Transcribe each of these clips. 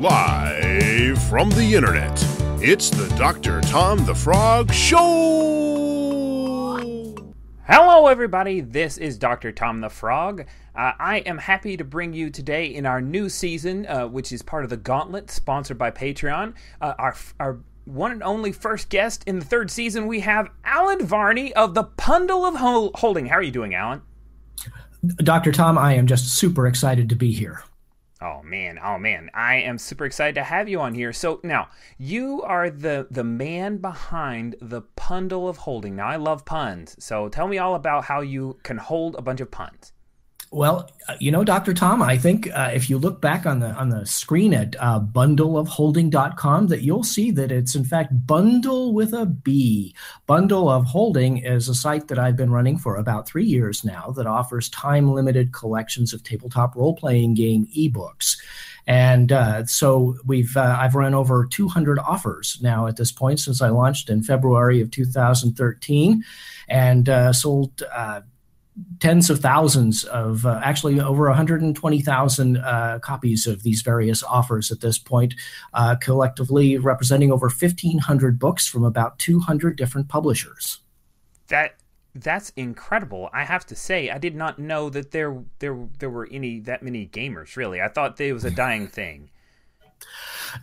Live from the internet, it's the Dr. Tom the Frog Show! Hello everybody, this is Dr. Tom the Frog. I am happy to bring you today in our new season, which is part of the Gauntlet, sponsored by Patreon. Our one and only first guest in the third season, we have Allen Varney of the Bundle of Holding. How are you doing, Allen? Dr. Tom, I am just super excited to be here. Oh man, I am super excited to have you on here. So now, you are the man behind the Bundle of Holding. Now, I love puns, so tell me all about how you can hold a bunch of puns. Well, Dr. Tom, I think if you look back on the screen at bundleofholding.com, that you'll see that it's in fact bundle with a B. Bundle of Holding is a site that I've been running for about 3 years now that offers time-limited collections of tabletop role-playing game ebooks. And so I've run over 200 offers now at this point since I launched in February of 2013 and sold tens of thousands of, actually over 120,000 copies of these various offers at this point, collectively representing over 1,500 books from about 200 different publishers. That's incredible. I have to say, I did not know that there were that many gamers, really. I thought it was a dying thing.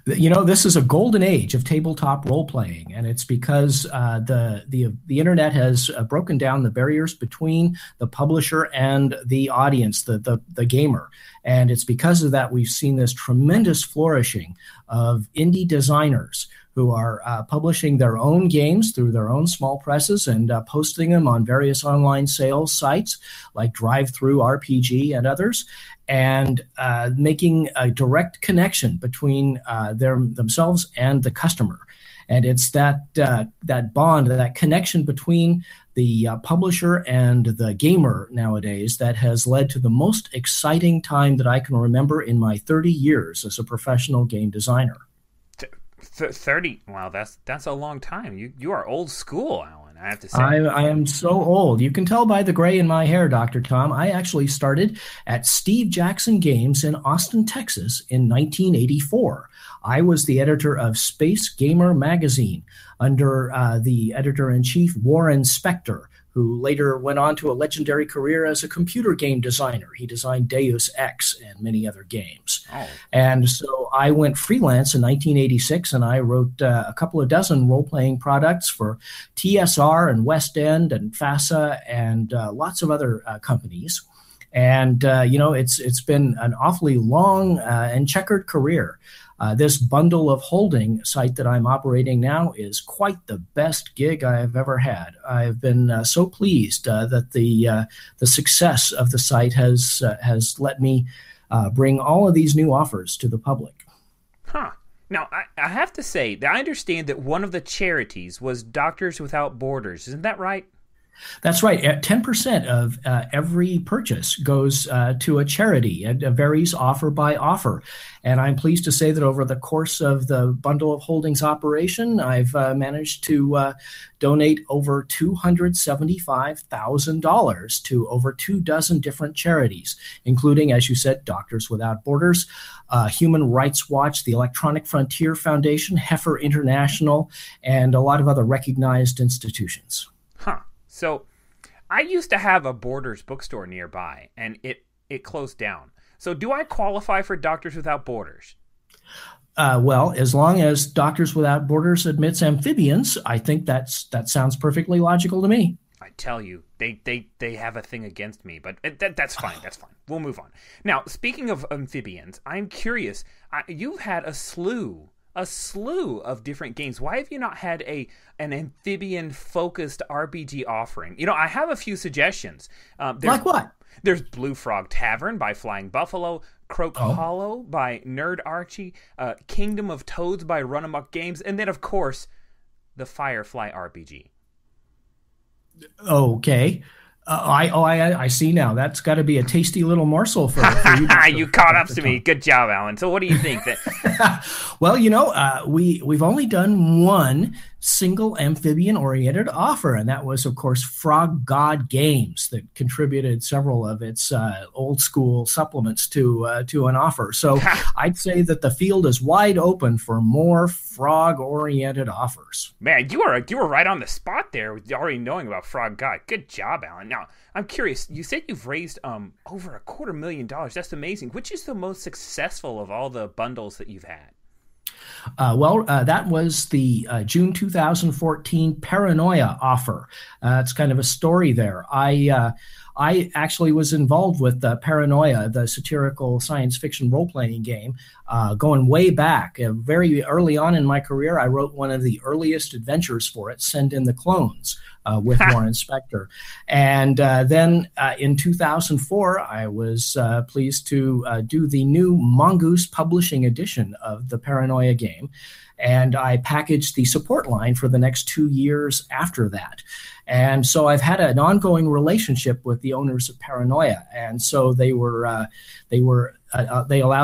This is a golden age of tabletop role-playing, and it's because the internet has broken down the barriers between the publisher and the audience, the gamer. And it's because of that we've seen this tremendous flourishing of indie designers who are publishing their own games through their own small presses and posting them on various online sales sites like Drive-Thru RPG and others, and making a direct connection between themselves and the customer. And it's that bond, that connection between the publisher and the gamer nowadays that has led to the most exciting time that I can remember in my 30 years as a professional game designer. 30? Wow, that's a long time. You are old school, Allen, I have to say. I am so old. You can tell by the gray in my hair, Dr. Tom. I actually started at Steve Jackson Games in Austin, Texas in 1984. I was the editor of Space Gamer magazine under the editor-in-chief Warren Spector, who later went on to a legendary career as a computer game designer. He designed Deus Ex and many other games. Oh. And so I went freelance in 1986, and I wrote a couple of dozen role-playing products for TSR and West End and FASA and lots of other companies. And, it's been an awfully long and checkered career. This Bundle of Holding site that I'm operating now is quite the best gig I have ever had. I've been so pleased that the success of the site has let me bring all of these new offers to the public. Huh. Now, I have to say that I understand that one of the charities was Doctors Without Borders. Isn't that right? That's right. 10% of every purchase goes to a charity. It varies offer by offer. And I'm pleased to say that over the course of the Bundle of Holdings operation, I've managed to donate over $275,000 to over 24 different charities, including, as you said, Doctors Without Borders, Human Rights Watch, the Electronic Frontier Foundation, Heifer International, and a lot of other recognized institutions. Huh. So I used to have a Borders bookstore nearby, and it closed down. So do I qualify for Doctors Without Borders? Well, as long as Doctors Without Borders admits amphibians, I think that sounds perfectly logical to me. I tell you, they have a thing against me, but that's fine. That's fine. We'll move on. Now, speaking of amphibians, I'm curious. You've had a slew of different games. Why have you not had an amphibian-focused RPG offering? I have a few suggestions. Like what? There's Blue Frog Tavern by Flying Buffalo, Croak Hollow by Nerd Archie, Kingdom of Toads by Run Amok Games, and then, of course, the Firefly RPG. Okay. I see now. That's got to be a tasty little morsel for you. You caught up to me. Good job, Allen. So what do you think? Well, we've only done one single amphibian-oriented offer, and that was, of course, Frog God Games that contributed several of its old school supplements to an offer. So I'd say that the field is wide open for more frog-oriented offers. Man, you were right on the spot there with already knowing about Frog God. Good job, Alan. Now, I'm curious. You said you've raised over $250,000. That's amazing. Which is the most successful of all the bundles that you've had? That was the June 2014 Paranoia offer. It's kind of a story there. I actually was involved with Paranoia, the satirical science fiction role-playing game, going way back. Very early on in my career, I wrote one of the earliest adventures for it, Send in the Clones, with Warren Spector. And then in 2004, I was pleased to do the new Mongoose publishing edition of the Paranoia game. And I packaged the support line for the next 2 years after that. And so I've had an ongoing relationship with the owners of Paranoia. And so they allowed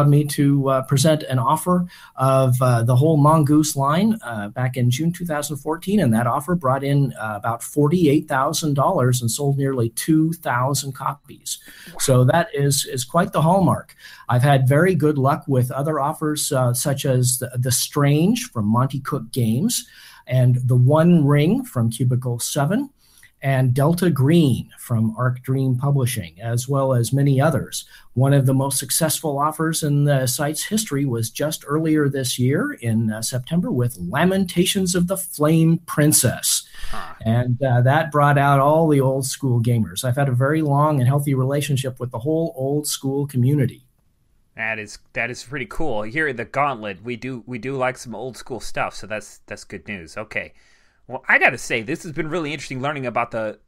me to present an offer of the whole Mongoose line back in June 2014. And that offer brought in about $48,000 and sold nearly 2,000 copies. So that is quite the hallmark. I've had very good luck with other offers such as The Strange from Monty Cook Games, and The One Ring from Cubicle 7, and Delta Green from Arc Dream Publishing, as well as many others. One of the most successful offers in the site's history was just earlier this year in September with Lamentations of the Flame Princess. And that brought out all the old school gamers. I've had a very long and healthy relationship with the whole old school community. That is pretty cool. Here at the Gauntlet, we do like some old school stuff, so that's good news. Okay. Well, I got to say, this has been really interesting learning about the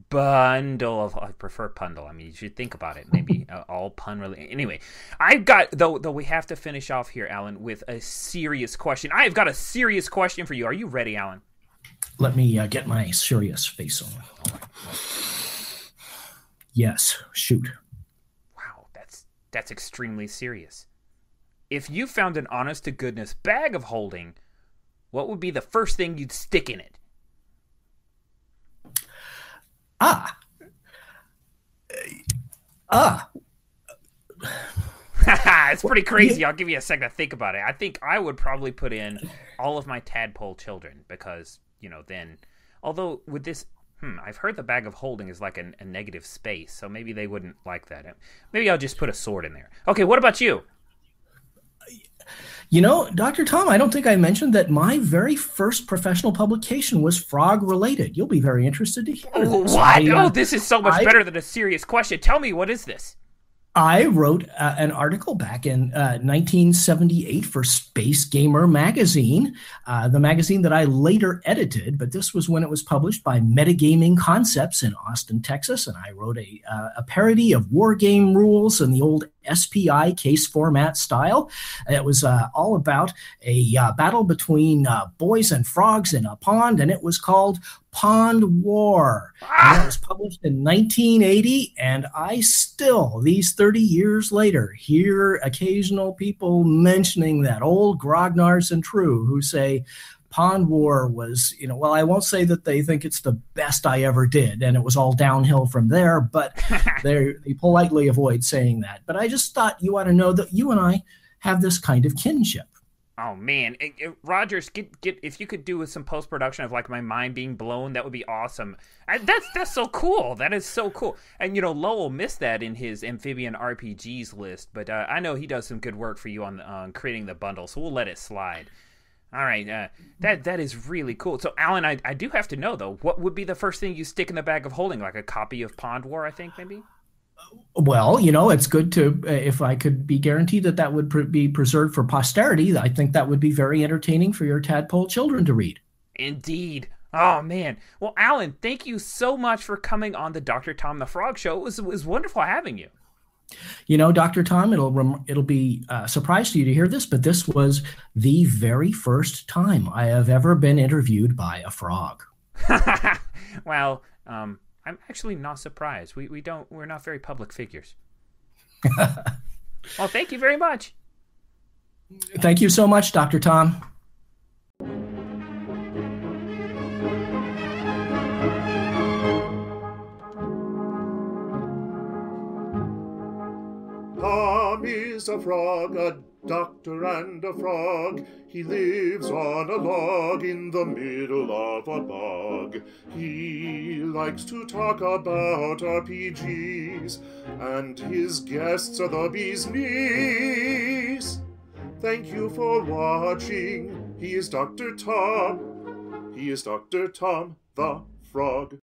bundle of, I prefer bundle. I mean, you should think about it. Maybe all pun really. Anyway, I've got, though we have to finish off here, Alan, with a serious question. I've got a serious question for you. Are you ready, Alan? Let me get my serious face on. Yes, shoot. Wow, that's extremely serious. If you found an honest-to-goodness bag of holding, what would be the first thing you'd stick in it? It's pretty crazy. I'll give you a second to think about it. I think I would probably put in all of my tadpole children because, then, although with this, I've heard the bag of holding is like a negative space, so maybe they wouldn't like that. Maybe I'll just put a sword in there. Okay, what about you? Dr. Tom, I don't think I mentioned that my very first professional publication was frog-related. You'll be very interested to hear this. What? This is so much better than a serious question. Tell me, what is this? I wrote an article back in 1978 for Space Gamer magazine, the magazine that I later edited, but this was when it was published by Metagaming Concepts in Austin, Texas, and I wrote a parody of war game rules in the old SPI case format style. It was all about a battle between boys and frogs in a pond, and it was called Pond War. And that was published in 1980, and I still, these 30 years later, hear occasional people mentioning that old grognards and true who say Pond War was, well, I won't say that they think it's the best I ever did, and it was all downhill from there, but they politely avoid saying that. But I just thought you ought to know that you and I have this kind of kinship. Oh man, Rogers, get if you could do with some post production of like my mind being blown, that would be awesome. That's so cool. That is so cool. And Lowell missed that in his amphibian RPGs list, but I know he does some good work for you on creating the bundle, so we'll let it slide. All right, that is really cool. So, Alan, I do have to know though, what would be the first thing you stick in the bag of holding? Like a copy of Pond War, I think maybe. Well, it's good to, if I could be guaranteed that would be preserved for posterity, I think that would be very entertaining for your tadpole children to read. Indeed. Oh, man. Well, Alan, thank you so much for coming on the Dr. Tom the Frog Show. It was wonderful having you. Dr. Tom, it'll be a surprise to you to hear this, but this was the very first time I have ever been interviewed by a frog. Well, I'm actually not surprised. We're not very public figures. Well, thank you very much. Thank you so much, Dr. Tom. is a frog, a doctor and a frog. He lives on a log in the middle of a bog. He likes to talk about RPGs, and his guests are the bee's knees. Thank you for watching. He is Dr. Tom. He is Dr. Tom the Frog.